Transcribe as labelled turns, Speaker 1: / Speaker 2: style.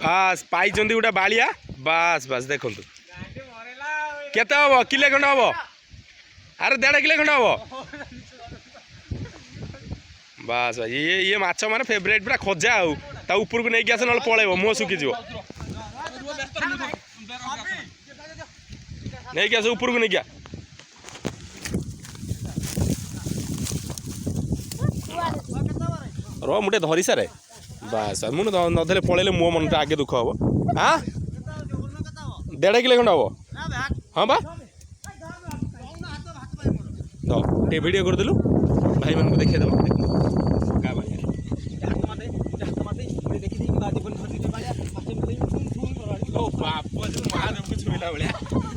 Speaker 1: बास पाई गोटे बालिया बास बास देखु केते हम किले खंड हम अरे 1.5 किलो खंड हम बास ये माछ माने फेवरेट पूरा खोजा आउ ता ऊपर को नहीं आस ना पलैब मुह सुखी नहीं आस ऊपर को नहीं क्या रो मुझे धरी सारे बास मुझे नधे पलैले मो मन आगे दुख हम हाँ 1.5 किलो खंड हम हाँ बा टे भिडियो करदेलु भाई मान को देखा देव बाप छुईला भाया